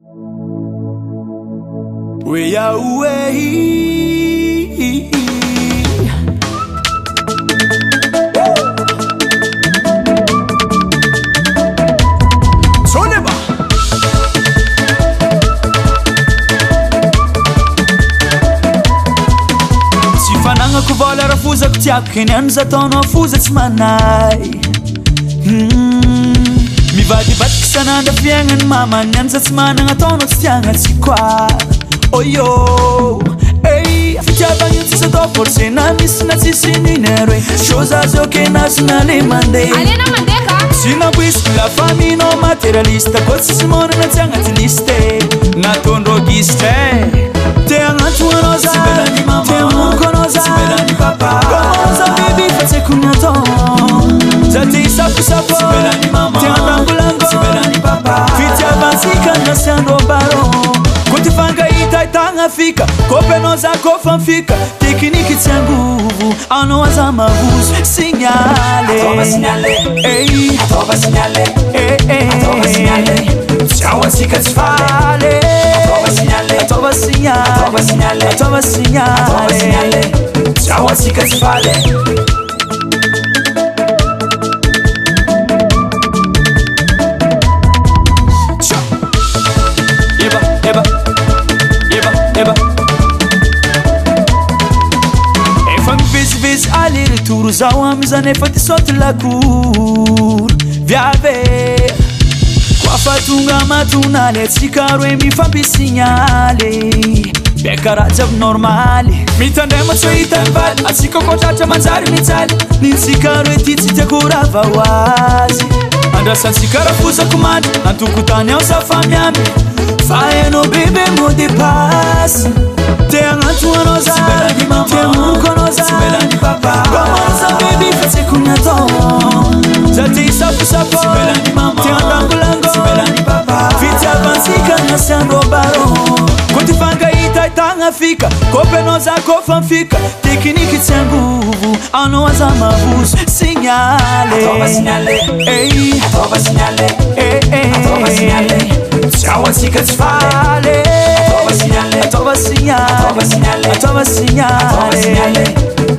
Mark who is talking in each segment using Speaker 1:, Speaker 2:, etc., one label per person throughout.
Speaker 1: We are away. Sifanagna vola raha fozako tiako keny any zataonao foza tsy manay mivadibadiky isan'andro fiaignany mamany any za tsy managna ataonao tsy tiagna tsy koa oyo ey fitiavagna io tsisy atao forcé na misy na tsisy niner hoe chose azy ok nazy na le mandeha
Speaker 2: alena mandeha ka
Speaker 1: sy namboisy la famille matérialiste koa tsisy monana tsy agnaty liste natondrogistre te agnato anao za te amonoko anao za comment za biby fa tsy haiko ny atao za te hisafosapo te andambolango fitiavansika nasy andro baro ko ty fangahita hitagna fika kopy za kofa mifika tekniky tsy angovo anao aza marozo signale Ciao asika tsy faly atova signale Ciao asika tsy faly efa mivezivezy aller-retour zao amizany efa ty saute lacour viave koafa tonga matonaly atsika roe mifampisignaly beka raha jiaby normaly mitandrema tsy hitany valy atsika kotratra manjary mijaly nintsika roe ty tsy tiako rava ho azy andrasantsika raha fozako mandry antoko tany ao safa miamby fa hainao bebe mo depasse te agnato anao za te amonoko anao za comment za bebe fa tsy haiko ny atao za te hisafosapo te andambolango fitiavansika nasy andro baro ko ty fangahita hitagna fika kopy anao za kofa mifika tekniky tsy angovo anao aza marozo signale Ciao asika tsy faly atova signale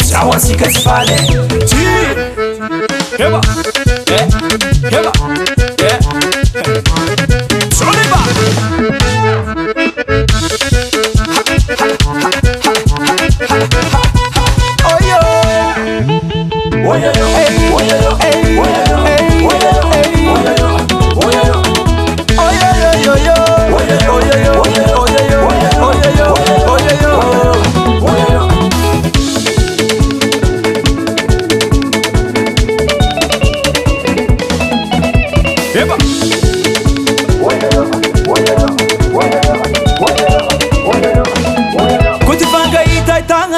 Speaker 1: Ciao asika tsy faly Heba Heba Soliba Oyo Oyo Oyo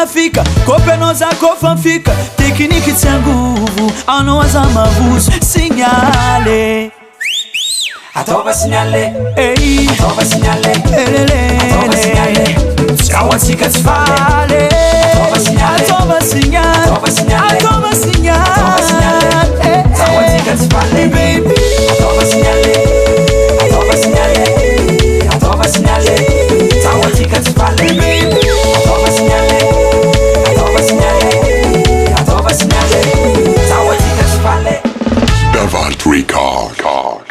Speaker 1: fika kopy anao za kofa mifika tekniky tsy angovo anao aza marozo signale atova signale atova signale Ciao asika tsy faly atova signale atova signale Ciao asika tsy faly baby atova signale Ciao asika tsy faly baby atova signale
Speaker 3: Davalt Record.